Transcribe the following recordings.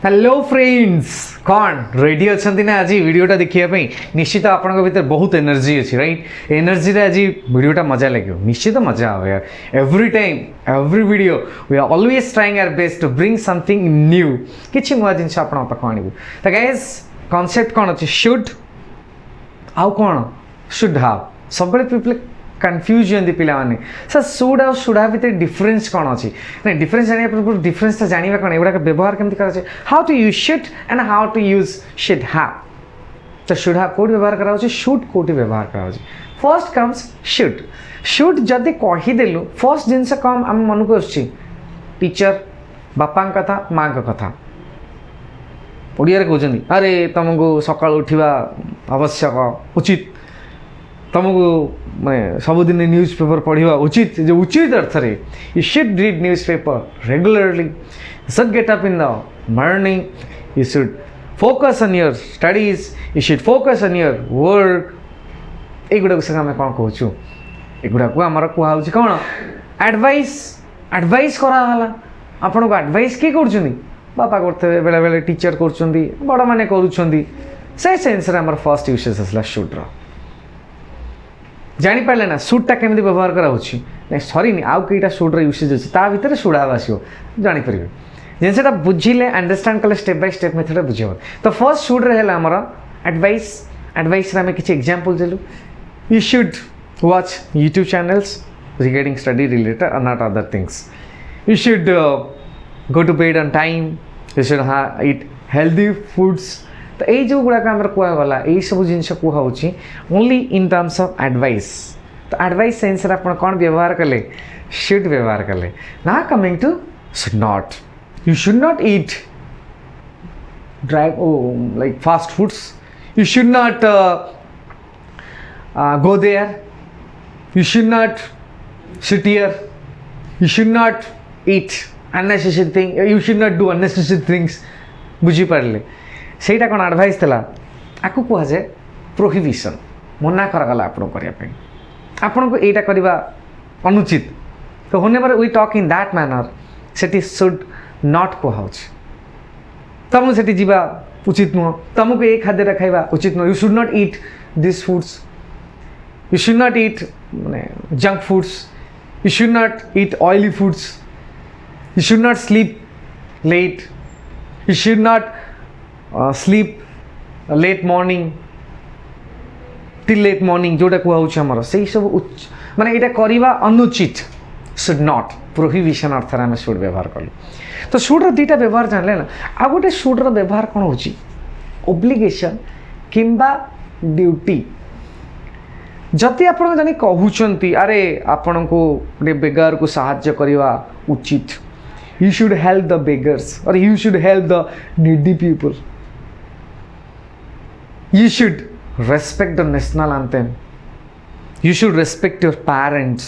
Hello friends कौन ready अच्छा ना आज वीडियोटा देखिए निश्चित आपण भर बहुत एनर्जी अच्छी राइट एनर्जी आज वीडियोटा मजा लगे निश्चित मजा आवे यार every time every video we are always trying our best to bring something new किसी नुआ जिन आपण पाक आणबू तो गाइस कॉन्सेप्ट कौन अच्छे शुड आउ कौन शुड हाव सब पीपल कन्फ्यूज होती पे सर सुड आ शुड हाव भितर डिफरेन्स कौन अच्छी ना डिफरेन्स जाना डिफरेन्स तो जाना कौन एगुड़ा व्यवहार केमती कर how to use should and how to use should have तो शुड हाव कौट व्यवहार करा शुड कौटी व्यवहार करा फर्स्ट कम्स शुड शुड जदि कहीदेलु फर्स्ट जिनस कम आम मन को आसुच्छी टीचर बापा कथा माँ कथा ओडिया कहते अरे तुमको सका उठा आवश्यक उचित तुमको मैं सबुदिन न्यूज पेपर पढ़ा उचित जो उचित अर्थ रे you should read newspaper regularly you should get up in the morning you should focus on your studies you should focus on your work एगुड़ा सब आम कौन कहूँ एगुड़ा को आमर कहुच्छे कौन एडवाइस एडवाइस कराला आपन को एडवाइस किए कर बापा करते बेले बेले टीचर कर बड़ मैंने कर सेन्स आमर फर्स्ट यूसेज आसला शुड्र जापारे ना सुटा केमी व्यवहार करा सरी आउ कईटा सुड्र यूसेज अच्छे ता भर सुड़ा आसो जापर जिनसा बुझे अंडरस्टांड कले स्टेप बाय स्टेप मेथड बुझे तो फर्स्ट सुड्रे है आमर एडवाइस एडवाइस आम किसी एग्जांपल देलु you should watch YouTube channels regarding study related और not other things you should go to bed on time you should eat healthy foods तो ये जो गुड़ाक आम कहगला यही सब जिन कहुच्छी only in terms of advice तो एडवाइस सेन्स आप कौन व्यवहार कले शुड व्यवहार कले ना coming to should not you should not eat dry like fast foods you should not go there you should not sit here you should not eat unnecessary thing you should not do unnecessary things बुझीपारे ସେଇଟା କ'ଣ advice ଥିଲା ଆକୁ କୁହାଯାଏ prohibition ମନା କରାଗଲା ଆପଣଙ୍କୁ କରିବା ପାଇଁ ଆପଣଙ୍କୁ ଏଇଟା କରିବା ଅନୁଚିତ ତ ହନେବାର we talk in that manner ସେଠି ସୁଡ୍ ନଟ୍ କୁହାହେଉଛି ତୁମକୁ ସେଠି ଯିବା ଉଚିତ ନୁହଁ ତୁମକୁ ଏ ଖାଦ୍ୟଟା ଖାଇବା ଉଚିତ ନୁହଁ you should not eat this foods you should not eat ମାନେ junk foods you should not eat oily foods you should not sleep late you should not sleep late morning till late morning जोटा कहूँ आमर से सब माने यहाँ करवा अनुचित शुड नॉट प्रोहिबिशन अर्थ आम शुड व्यवहार कलु तो शुड्र दुईटा व्यवहार जानले ना आ गोटे शुड्र व्यवहार कौन हो ओब्लिगेशन किंबा ड्यूटी जदि आप जन कहते अरे आपण को गोटे बेगार को साहाय्य करवा उचित you should help the beggars और you should help the needy people you should respect the national anthem you should respect your parents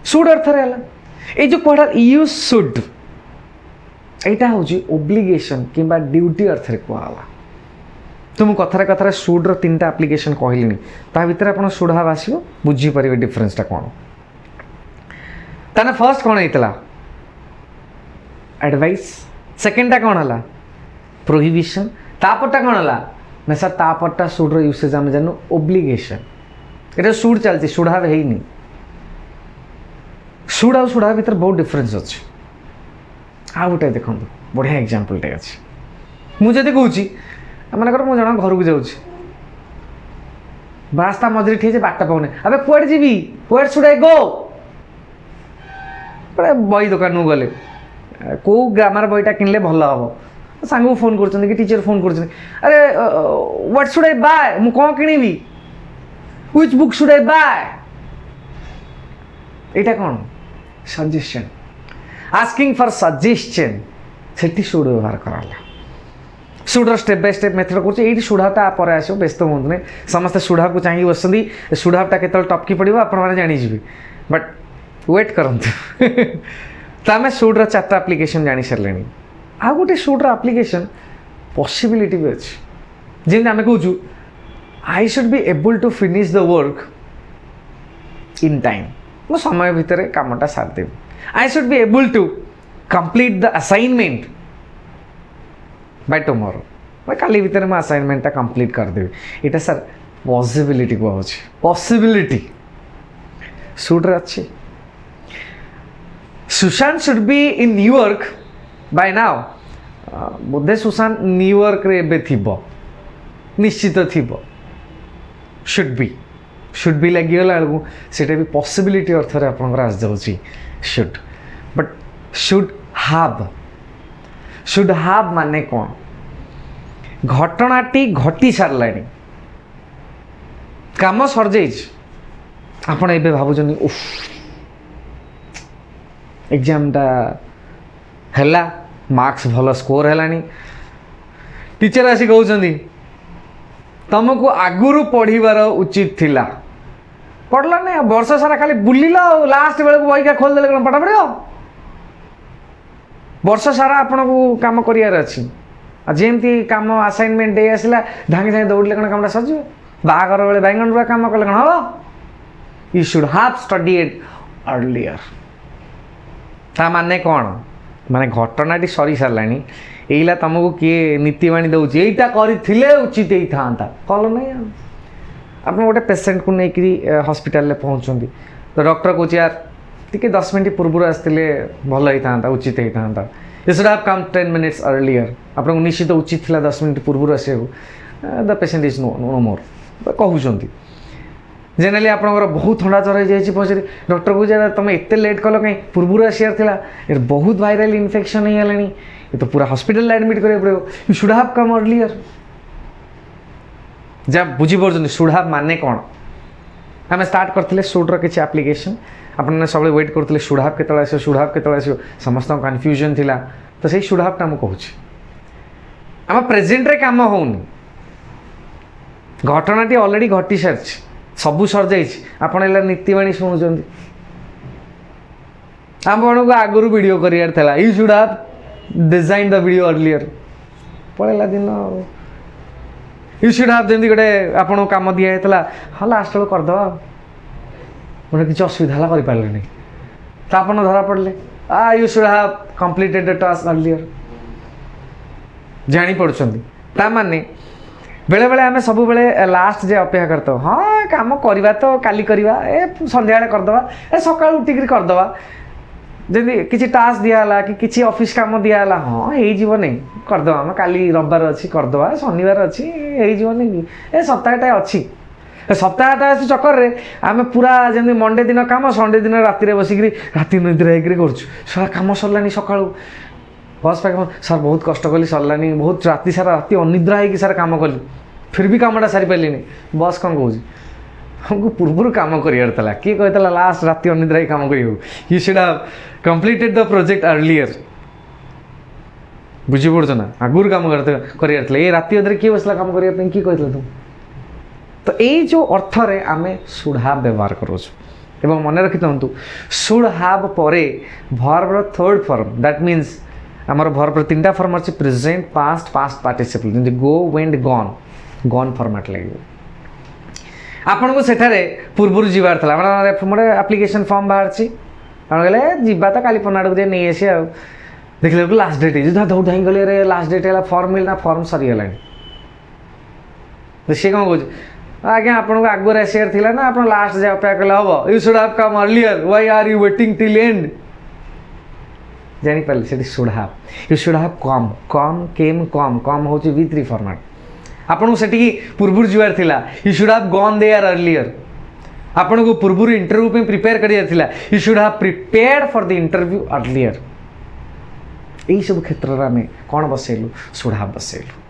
should अर्थ रहला ए जो कहला you should एटा होची obligation किंबा ड्यूटी अर्थ रे कहला तुम कथरा कथरा should रो तीनटा एप्लीकेशन कहलिनी ता भीतर आपण should have आसीबो बुझी परिबे डिफरेंस ता कोन ताना फर्स्ट कोन हेतला एडवाइस सेकंड ता कोन हला प्रोहिबिशन तापटा कोन हला ना सर तापटा सुड्र यूसेज आम जानू ओब्लिगेशन ये सुड चलती सुड हाव है नहीं सुड आ सुड हाव भीतर बहुत डिफरेंस अच्छे आ गोटे देखो बढ़िया एग्जांपल अच्छे मुझे कहूँ मनकर मुझे जन घर को जाऊँ रास्ता मझे ठीक है बाट पाऊनी अबे कुआड़े जीवी कुआड़े सुड आई गो बही दुकान को गले कौ ग्रामर बहीटा किनले भल हम सांग को फोन कर टीचर फोन कर अरे व्हाट शुड आई बाय मु कौन किणी which book should I buy एटा कौन सजेशन आस्किंग फॉर सजेशन सेठी शुड व्यवहार कराला सुडर स्टेप बाय स्टेप मेथड कर सुढ़ाटा पर आसो व्यस्त हूँ नहीं समस्ते सुढ़ा को चाहिए बसती सुढ़ाटा के टपकी पड़ो आपने जानीजे बट वेट करंतु तो आम सुड्र 4टा एप्लिकेशन जानी सारे आ गोटे सुड्र एप्लिकेशन पॉसिबिलिटी भी अच्छे जमी आम कहूँ I should be able to finish the work in time मो समय भितर कामटा सारदेवी I should be able to complete the assignment by tomorrow काली भितर मैं असाइनमेंटा कंप्लीट करदेवी यहाँ सर पॉसिबिलिटी को पॉसिबिलिटी शुड अच्छी Sushant should be in New York by now बोधे सुशांत न्यूयॉर्क रे एबे थिबो निश्चित थिबो शुड बी लगिगला बेलू से भी पॉसिबिलिटी अर्थ में आपंकर आस जाऊँगी शुड बट शुड हाव माने कौन घटनाटी घटी सारा काम सर जाइए आपण ए भावुं उफ एग्जामटा है मार्क्स भल स्कोर है टीचर आसी कहते तुमको आगुरी पढ़वार उचित थिला पढ़ला नहीं वर्ष सारा खाली बुलिल लास्ट बेल को बही खोलदे कौन पाठ पढ़ वर्ष सारा आपन को काम करार अच्छी जमती काम असाइनमेंट डे आसला धांगे धांगे दौड़े कौन कमटा सर बाहागर बेले बैंगन रुआ कम कले कौन हम you should have studied earlier ता माने कौन माने घटनाटी सरी सारा एइला तुमको किए नीतिवाणी दौर यहीटा करते उचित ही था कल नहीं आप गोटे पेसेंट को लेकर हॉस्पिटल में पहुँचती तो डॉक्टर कौच यार टी 10 मिनट पूर्व आसते भल ही था उचित ही था you should have come 10 minutes earlier आपको निश्चित उचित था 10 मिनट पूर्व आसू the patient is no more कहते जेनराली आपंकर बहुत थंडा जर हो जाए पहुँचे डॉक्टर को तुम एत लेट कल कहीं पूर्व आसार था बहुत वायरल इन्फेक्शन हो गलानी ये तो पूरा हॉस्पिटल एडमिट करा पड़ो you should have come earlier जब बुझीपार शुड हाव माने कौन आम स्टार्ट करते शुड्र किसी एप्लिकेशन आपने सब वेट करते शुड हाव के आसो शुड हाव के आसो समस्त कन्फ्यूजन थिला तो सही शुड हावटा मुझे कहूँ आम प्रेजेंट रे काम होनी घटनाटी ऑलरेडी घटी सारी सबू सर जापण नीतिवाणी शुणुंट आपको आगुरी वीडियो करार you should have design the video earlier पलैला दिन यू शुड हाव जमी गोटे आपको कम दिखाई हाँ लास्ट बेल करदे गोटे किसी असुविधा है करें तो आप धरा पड़े you should have completed the task earlier जानी पड़ता माने बेले बेले आम सब बेले लास्ट जे अपेक्षा करते हाँ काम करवा तो काली करवा ए संध्या करदे ए सका उठिक करदे जमी किसी टास्क दिहला कि किसी ऑफिस काम दिहला हाँ हो नहीं करदे आम काली रविवार अच्छी करदे शनिवार अच्छी हो नहीं ए सप्ताहटा अच्छी सप्ताहटा चक्कर में आम पूरा जमी मंडे दिन काम संडे दिन राति बसिक राति निद्रा कर कम सरलानी सका बस पाक सर बहुत कष्ट कली सरलानी बहुत राति सारा राति अनिद्रा हो सारा काम कली फिर भी कामटा सारी पारे बस कौन कहूँ हमको पूर्व काम करार किए कहता लास्ट राति अनिद्रा ही काम कर you should have completed the project earlier बुझीपड़ ना आगुरी काम करार ये राति अधे किए बसला काम करने किए कहते तुम तो ये जो अर्थ रे आम शुड हाव व्यवहार करोँ मन रखी था शुड हाव पर verb third form that means आमर वर्ब 3टा फॉर्म अच्छे प्रेजेंट पास्ट पास्ट पार्टिसिपल जमी go went gone gone format लगे आपन को सेठारे पूर्व जीवार था मोटे एप्लिकेशन फॉर्म बाहर कहले जीवा तो काली पनाड़ को नहीं आसी आ देखले लास्ट डेट है दौड़ धाई गले लास्ट डेट है फॉर्म मिलना फॉर्म सरीगला सी कौन कह आज्ञा आपको आगुरी आसार था ना आप लास्ट जाए अपेक्षा कले हम you should have come earlier why are you waiting till end जानीपारे से should have you should have come come came come come हूँ V3 फॉर्मेट आपन से पूर्व जीवार था you should have gone there earlier आपन को पूर्व इंटरव्यू पे प्रिपेयर करार you should have prepared for the interview earlier यही सब क्षेत्र में आम कौन बसैलु शुड हाव बसैलु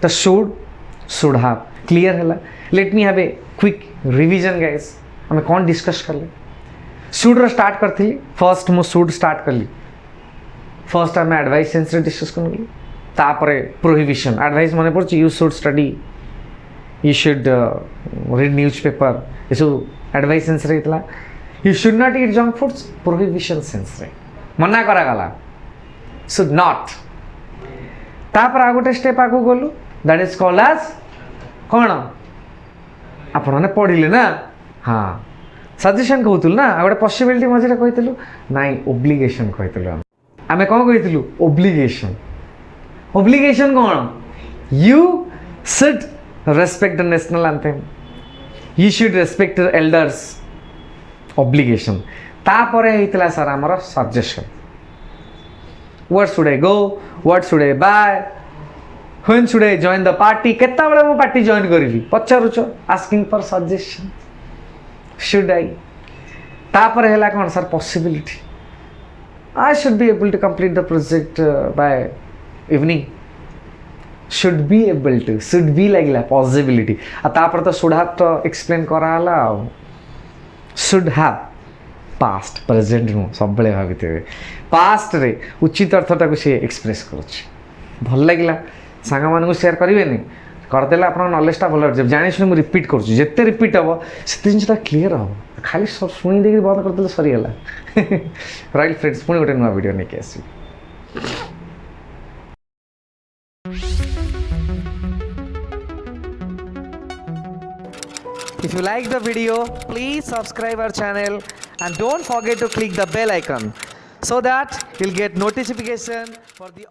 तो शुड हाव क्लीयर है let me have a quick revision guys आम कौन डिस्कस कले शुड स्टार्ट करी फर्स्ट मु शुड स्टार्ट कली फर्स्ट आम एडवाइस सेंस रे डिस्कस करी तापरे प्रोहिबिशन एडवाइस मन पड़े you should study you should read newspaper ये सब एडवाइस सेंस रे इतला you should not eat junk foods prohibition sense रे मना करागला शुड नॉट तापर आ गोटे स्टेप आगु गलु दैट इज कॉल्ड एज कौन आपण मैंने पढ़िले ना हाँ सजेशन कहूँ ना आ गोटे पॉसिबिलिटी मझे कहूँ ना ओब्लिगेशन कहूँ आम कौन कहूँ ओब्लिगेशन obligation कौन? You should respect the national anthem. You should respect the elders. Obligation. तापरे हितला सर आमर suggestion. Where should I go? What should I buy? When should I join the party? केत्ता बड़े मो party join करिवि? पचारुचो asking for suggestion. Should I? तापरे हेला कौन sir possibility. I should be able to complete the project by evening. Should be able to. Should be like possibility. तापर तो should have तो explain करा हला. Should have. Past, present नु सब बड़े भाविते. Past रे उचित अर्थटा को से express करूची. भल लागिला. सांगा मानकु शेयर करिवे नि. करदेला आपन नॉलेजटा भल जब जानि सुनि मु रिपीट करूची. जेते रिपीट हबो सेते जिनिसटा क्लियर हबो. खाली सुनी देखि बंद करदेले सरी गेला. राइट फ्रेंड्स पुणी गोटे नुआ वीडियो नेके आसी. If you like the video, please subscribe our channel and don't forget to click the bell icon so that you'll get notification for the